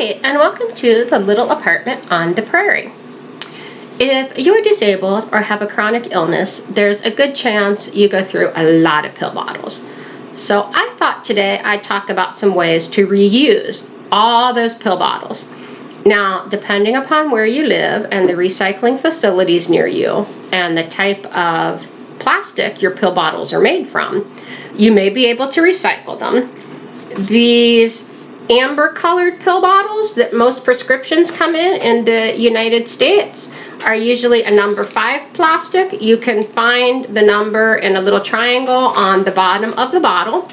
Hi, and welcome to the little apartment on the prairie. If you're disabled or have a chronic illness, there's a good chance you go through a lot of pill bottles. So I thought today I'd talk about some ways to reuse all those pill bottles. Now, depending upon where you live and the recycling facilities near you and the type of plastic your pill bottles are made from, you may be able to recycle them. These amber colored pill bottles that most prescriptions come in the United States are usually a number 5 plastic. You can find the number in a little triangle on the bottom of the bottle.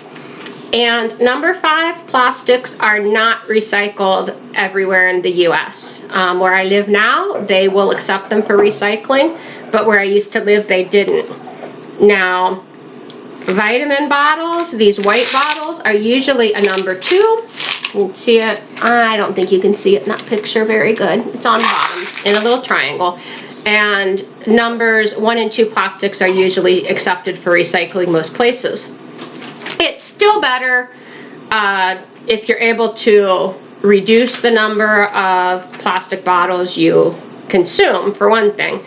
And number 5 plastics are not recycled everywhere in the US. Where I live now, they will accept them for recycling, but where I used to live, they didn't. Now, vitamin bottles, these white bottles, are usually a number 2. You can see it. I don't think you can see it in that picture very good. It's on the bottom in a little triangle. And numbers 1 and 2 plastics are usually accepted for recycling most places. It's still better if you're able to reduce the number of plastic bottles you consume, for one thing.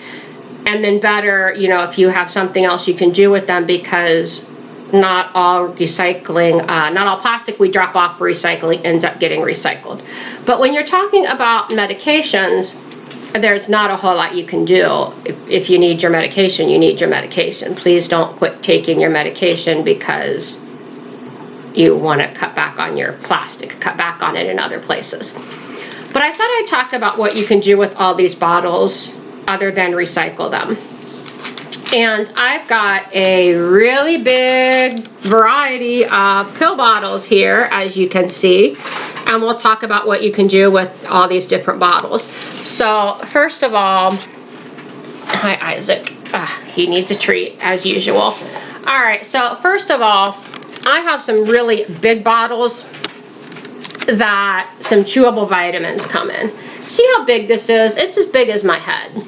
And then better, if you have something else you can do with them, because not all recycling, not all plastic we drop off for recycling ends up getting recycled. But when you're talking about medications, there's not a whole lot you can do. If you need your medication, you need your medication. Please don't quit taking your medication because you want to cut back on your plastic, cut back on it in other places. But I thought I'd talk about what you can do with all these bottles other than recycle them. And I've got a really big variety of pill bottles here, as you can see. And we'll talk about what you can do with all these different bottles. So first of all, hi Isaac. He needs a treat as usual. All right, so first of all, I have some really big bottles that some chewable vitamins come in. See how big this is? It's as big as my head.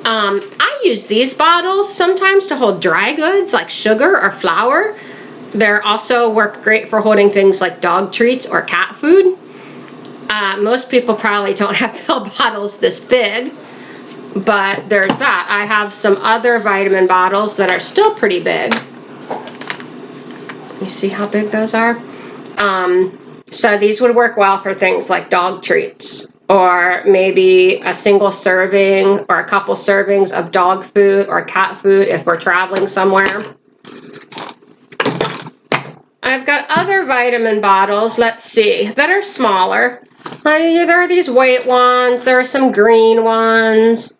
I use these bottles sometimes to hold dry goods like sugar or flour. They also work great for holding things like dog treats or cat food. Most people probably don't have pill bottles this big, but there's that. I have some other vitamin bottles that are still pretty big. You see how big those are? So these would work well for things like dog treats, or maybe a single serving or a couple servings of dog food or cat food if we're traveling somewhere. I've got other vitamin bottles, let's see, that are smaller. There are these white ones, there are some green ones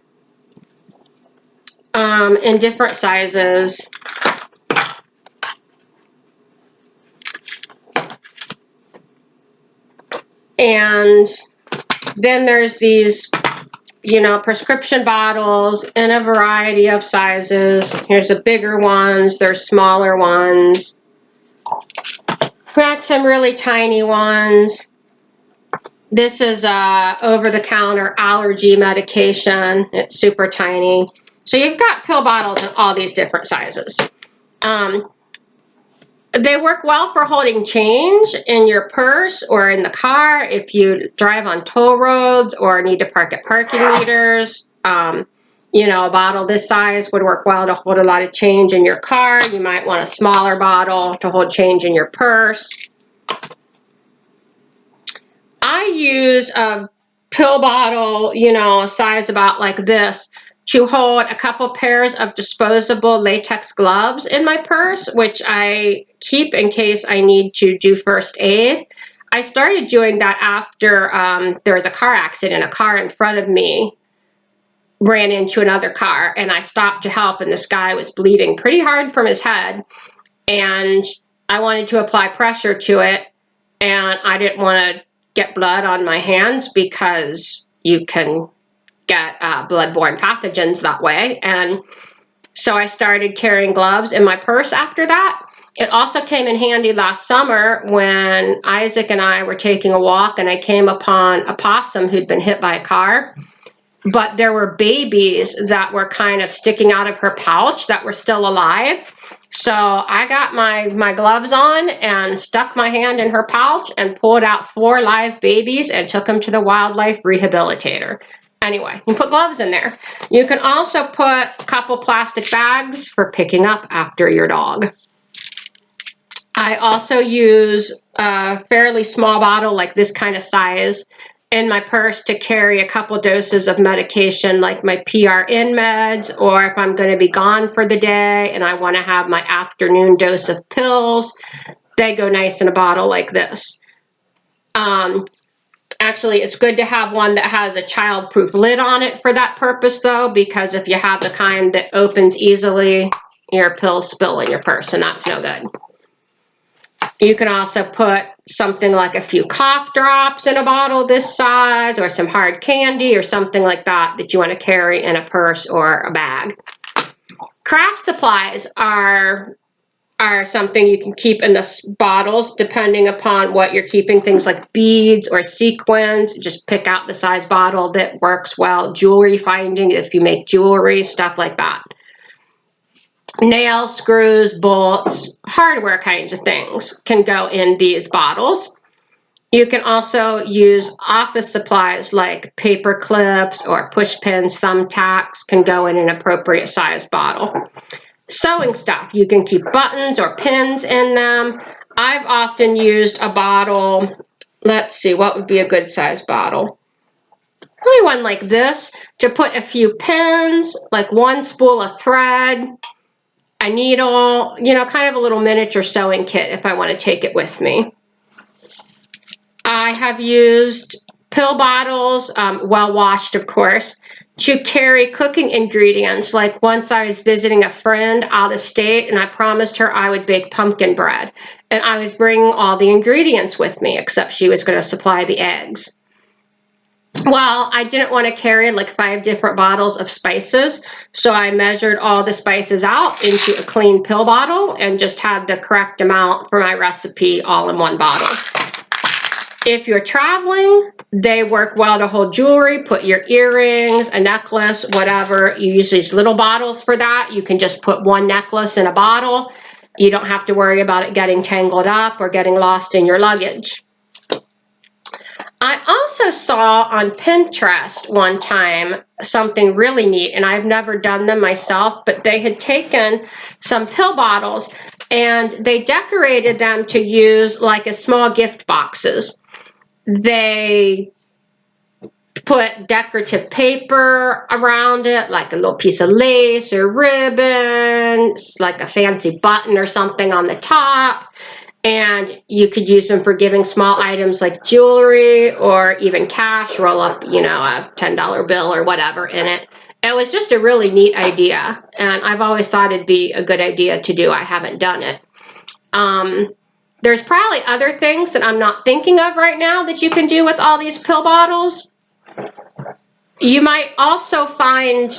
in different sizes. And then there's these, prescription bottles in a variety of sizes. Here's the bigger ones, there's smaller ones. Got some really tiny ones. This is over-the-counter allergy medication. It's super tiny. So you've got pill bottles in all these different sizes. They work well for holding change in your purse or in the car if you drive on toll roads or need to park at parking meters. A bottle this size would work well to hold a lot of change in your car. You might want a smaller bottle to hold change in your purse. I use a pill bottle, size about like this, to hold a couple pairs of disposable latex gloves in my purse, which I keep in case I need to do first aid. I started doing that after there was a car accident. A car in front of me ran into another car, and I stopped to help, and this guy was bleeding pretty hard from his head, and I wanted to apply pressure to it, and I didn't want to get blood on my hands because you can get bloodborne pathogens that way. And so I started carrying gloves in my purse after that. It also came in handy last summer when Isaac and I were taking a walk, and I came upon a possum who'd been hit by a car. But there were babies that were kind of sticking out of her pouch that were still alive. So I got my gloves on and stuck my hand in her pouch and pulled out 4 live babies and took them to the wildlife rehabilitator. Anyway, you put gloves in there. You can also put a couple plastic bags for picking up after your dog. I also use a fairly small bottle, like this kind of size, in my purse to carry a couple doses of medication, like my PRN meds, or if I'm going to be gone for the day and I want to have my afternoon dose of pills, they go nice in a bottle like this. Actually, it's good to have one that has a child-proof lid on it for that purpose, though, because if you have the kind that opens easily, your pills spill in your purse, and that's no good. You can also put something like a few cough drops in a bottle this size, or some hard candy or something like that that you want to carry in a purse or a bag. Craft supplies are something you can keep in the bottles depending upon what you're keeping. Things like beads or sequins, just pick out the size bottle that works well. Jewelry finding, if you make jewelry, stuff like that. Nails, screws, bolts, hardware kinds of things can go in these bottles. You can also use office supplies like paper clips or push pins, thumbtacks can go in an appropriate size bottle. Sewing stuff, you can keep buttons or pins in them. I've often used a bottle, let's see, what would be a good size bottle? Really one like this to put a few pins, like 1 spool of thread, a needle, you know, kind of a little miniature sewing kit if I want to take it with me. I have used pill bottles, well washed of course, to carry cooking ingredients. Like once I was visiting a friend out of state and I promised her I would bake pumpkin bread. And I was bringing all the ingredients with me, except she was going to supply the eggs. Well, I didn't want to carry like 5 different bottles of spices, so I measured all the spices out into a clean pill bottle and just had the correct amount for my recipe all in one bottle. If you're traveling, they work well to hold jewelry, put your earrings, a necklace, whatever. You use these little bottles for that. You can just put 1 necklace in a bottle. You don't have to worry about it getting tangled up or getting lost in your luggage. I also saw on Pinterest one time something really neat, and I've never done them myself, but they had taken some pill bottles and they decorated them to use like as small gift boxes. They put decorative paper around it, like a little piece of lace or ribbon, like a fancy button or something on the top. And you could use them for giving small items like jewelry or even cash, roll up, you know, a $10 bill or whatever in it. It was just a really neat idea, and I've always thought it'd be a good idea to do. I haven't done it. There's probably other things that I'm not thinking of right now that you can do with all these pill bottles. You might also find,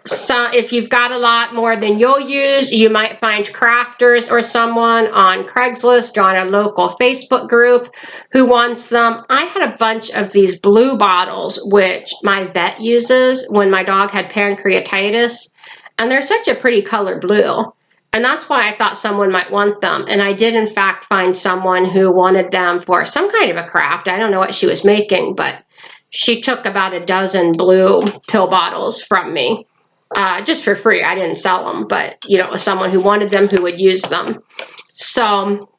if you've got a lot more than you'll use, you might find crafters or someone on Craigslist or on a local Facebook group who wants them. I had a bunch of these blue bottles, which my vet uses when my dog had pancreatitis, and they're such a pretty color blue. And that's why I thought someone might want them. And I did, in fact, find someone who wanted them for some kind of a craft. I don't know what she was making, but she took about a dozen blue pill bottles from me. Just for free. I didn't sell them, but you know, it was someone who wanted them who would use them. So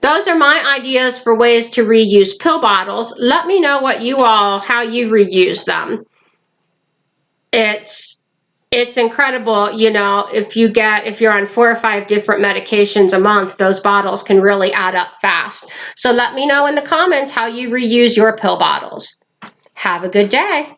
those are my ideas for ways to reuse pill bottles. Let me know how you reuse them. It's incredible, you know, if you're on 4 or 5 different medications a month, those bottles can really add up fast. So let me know in the comments how you reuse your pill bottles. Have a good day.